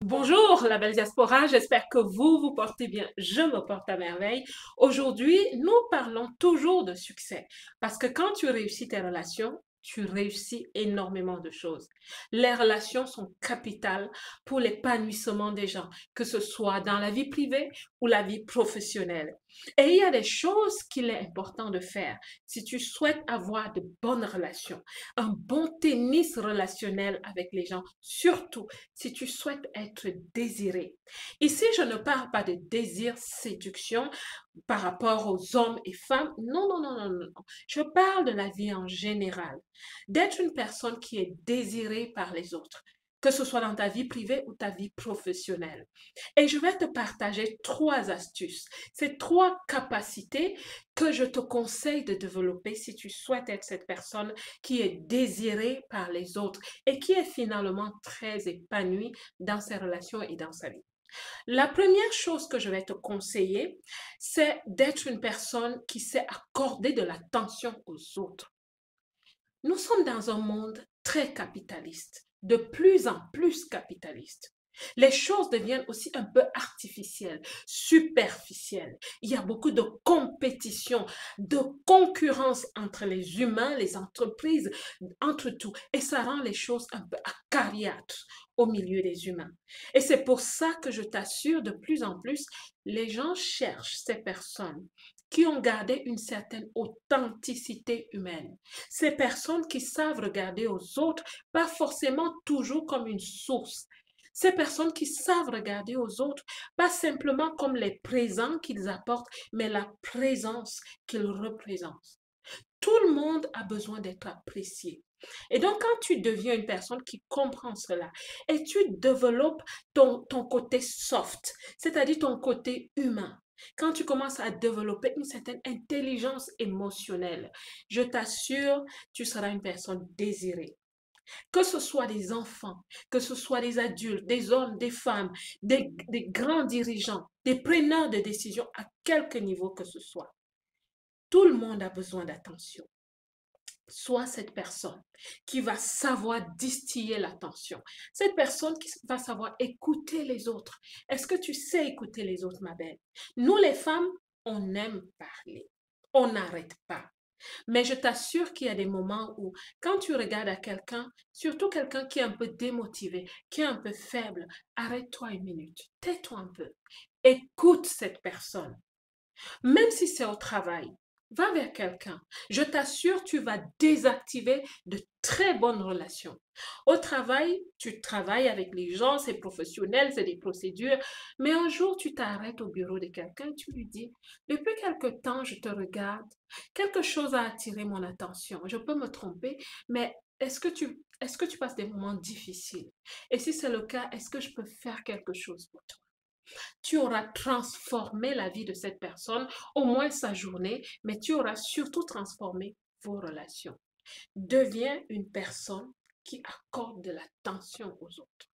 Bonjour la belle diaspora, j'espère que vous portez bien. Je me porte à merveille. Aujourd'hui, nous parlons toujours de succès parce que quand tu réussis tes relations, tu réussis énormément de choses. Les relations sont capitales pour l'épanouissement des gens, que ce soit dans la vie privée ou la vie professionnelle. Et il y a des choses qu'il est important de faire si tu souhaites avoir de bonnes relations, un bon tennis relationnel avec les gens, surtout si tu souhaites être désiré. Ici, je ne parle pas de désir séduction par rapport aux hommes et femmes. Non, non, non, non, non. Je parle de la vie en général. D'être une personne qui est désirée par les autres, que ce soit dans ta vie privée ou ta vie professionnelle. Et je vais te partager trois astuces, ces trois capacités que je te conseille de développer si tu souhaites être cette personne qui est désirée par les autres et qui est finalement très épanouie dans ses relations et dans sa vie. La première chose que je vais te conseiller, c'est d'être une personne qui sait accorder de l'attention aux autres. Nous sommes dans un monde très capitaliste, de plus en plus capitaliste. Les choses deviennent aussi un peu artificielles, superficielles. Il y a beaucoup de compétition, de concurrence entre les humains, les entreprises, entre tout. Et ça rend les choses un peu acariâtres au milieu des humains. Et c'est pour ça que je t'assure, de plus en plus, les gens cherchent ces personnes qui ont gardé une certaine authenticité humaine. Ces personnes qui savent regarder aux autres, pas forcément toujours comme une source. Ces personnes qui savent regarder aux autres, pas simplement comme les présents qu'ils apportent, mais la présence qu'ils représentent. Tout le monde a besoin d'être apprécié. Et donc, quand tu deviens une personne qui comprend cela et tu développes ton côté soft, c'est-à-dire ton côté humain, quand tu commences à développer une certaine intelligence émotionnelle, je t'assure, tu seras une personne désirée. Que ce soit des enfants, que ce soit des adultes, des hommes, des femmes, des grands dirigeants, des preneurs de décision à quelque niveau que ce soit. Tout le monde a besoin d'attention. Sois cette personne qui va savoir distiller l'attention. Cette personne qui va savoir écouter les autres. Est-ce que tu sais écouter les autres, ma belle? Nous, les femmes, on aime parler. On n'arrête pas. Mais je t'assure qu'il y a des moments où, quand tu regardes à quelqu'un, surtout quelqu'un qui est un peu démotivé, qui est un peu faible, arrête-toi une minute, tais-toi un peu, écoute cette personne. Même si c'est au travail, va vers quelqu'un. Je t'assure, tu vas désactiver de très bonnes relations. Au travail, tu travailles avec les gens, c'est professionnel, c'est des procédures, mais un jour, tu t'arrêtes au bureau de quelqu'un, tu lui dis, depuis quelque temps, je te regarde, quelque chose a attiré mon attention. Je peux me tromper, mais est-ce que tu passes des moments difficiles? Et si c'est le cas, est-ce que je peux faire quelque chose pour toi? Tu auras transformé la vie de cette personne, au moins sa journée, mais tu auras surtout transformé vos relations. Deviens une personne qui accorde de l'attention aux autres.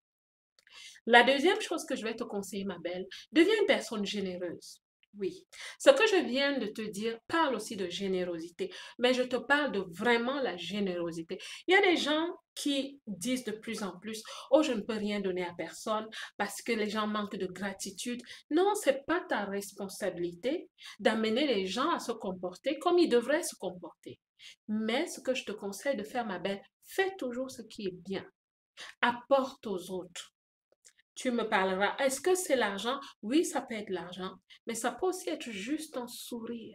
La deuxième chose que je vais te conseiller, ma belle, deviens une personne généreuse. Oui, ce que je viens de te dire parle aussi de générosité, mais je te parle de vraiment la générosité. Il y a des gens qui disent de plus en plus, oh, je ne peux rien donner à personne parce que les gens manquent de gratitude. Non, c'est pas ta responsabilité d'amener les gens à se comporter comme ils devraient se comporter. Mais ce que je te conseille de faire, ma belle, fais toujours ce qui est bien. Apporte aux autres. Tu me parleras, est-ce que c'est l'argent? Oui, ça peut être l'argent, mais ça peut aussi être juste un sourire.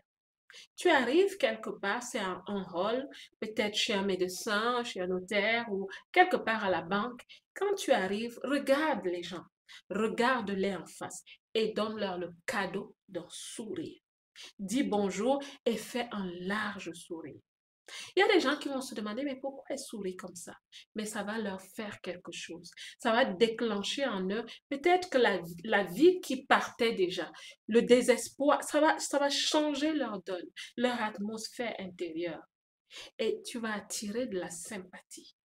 Tu arrives quelque part, c'est un rôle, peut-être chez un médecin, chez un notaire ou quelque part à la banque. Quand tu arrives, regarde les gens, regarde-les en face et donne-leur le cadeau d'un sourire. Dis bonjour et fais un large sourire. Il y a des gens qui vont se demander, mais pourquoi elle sourit comme ça? Mais ça va leur faire quelque chose. Ça va déclencher en eux peut-être que la vie qui partait déjà, le désespoir, ça va changer leur donne, leur atmosphère intérieure. Et tu vas attirer de la sympathie.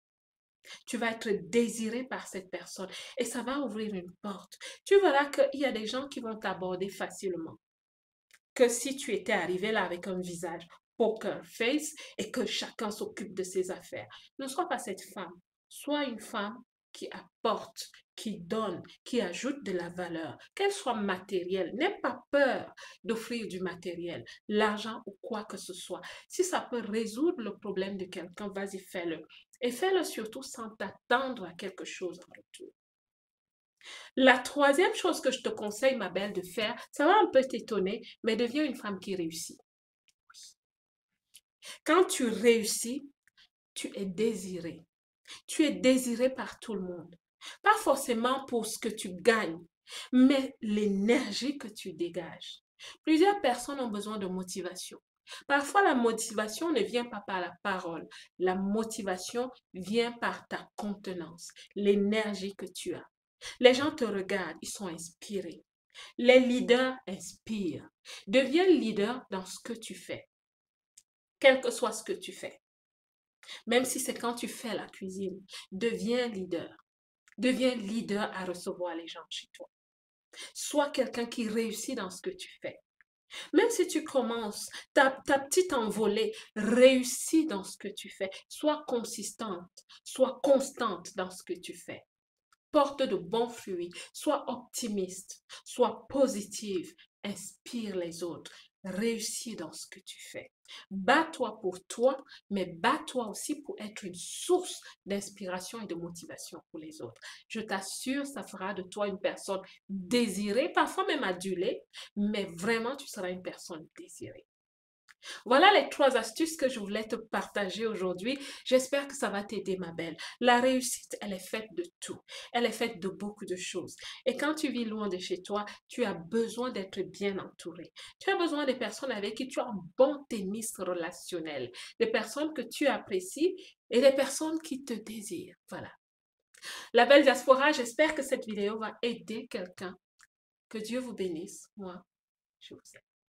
Tu vas être désiré par cette personne et ça va ouvrir une porte. Tu verras qu'il y a des gens qui vont t'aborder facilement que si tu étais arrivé là avec un visage poker face et que chacun s'occupe de ses affaires. Ne sois pas cette femme. Sois une femme qui apporte, qui donne, qui ajoute de la valeur, qu'elle soit matérielle. N'aie pas peur d'offrir du matériel, l'argent ou quoi que ce soit. Si ça peut résoudre le problème de quelqu'un, vas-y, fais-le. Et fais-le surtout sans t'attendre à quelque chose en retour. La troisième chose que je te conseille, ma belle, de faire, ça va un peu t'étonner, mais deviens une femme qui réussit. Quand tu réussis, tu es désiré. Tu es désiré par tout le monde. Pas forcément pour ce que tu gagnes, mais l'énergie que tu dégages. Plusieurs personnes ont besoin de motivation. Parfois, la motivation ne vient pas par la parole. La motivation vient par ta contenance, l'énergie que tu as. Les gens te regardent, ils sont inspirés. Les leaders inspirent. Deviens leader dans ce que tu fais, quel que soit ce que tu fais. Même si c'est quand tu fais la cuisine, deviens leader. Deviens leader à recevoir les gens chez toi. Sois quelqu'un qui réussit dans ce que tu fais. Même si tu commences ta petite envolée, réussis dans ce que tu fais. Sois consistante, sois constante dans ce que tu fais. Porte de bons fruits, sois optimiste, sois positive, inspire les autres, réussis dans ce que tu fais. Bats-toi pour toi, mais bats-toi aussi pour être une source d'inspiration et de motivation pour les autres. Je t'assure, ça fera de toi une personne désirée, parfois même adulée, mais vraiment, tu seras une personne désirée. Voilà les 3 astuces que je voulais te partager aujourd'hui. J'espère que ça va t'aider, ma belle. La réussite, elle est faite de tout. Elle est faite de beaucoup de choses. Et quand tu vis loin de chez toi, tu as besoin d'être bien entouré. Tu as besoin des personnes avec qui tu as un bon tennis relationnel, des personnes que tu apprécies et des personnes qui te désirent. Voilà. La belle diaspora, j'espère que cette vidéo va aider quelqu'un. Que Dieu vous bénisse. Moi, je vous aime.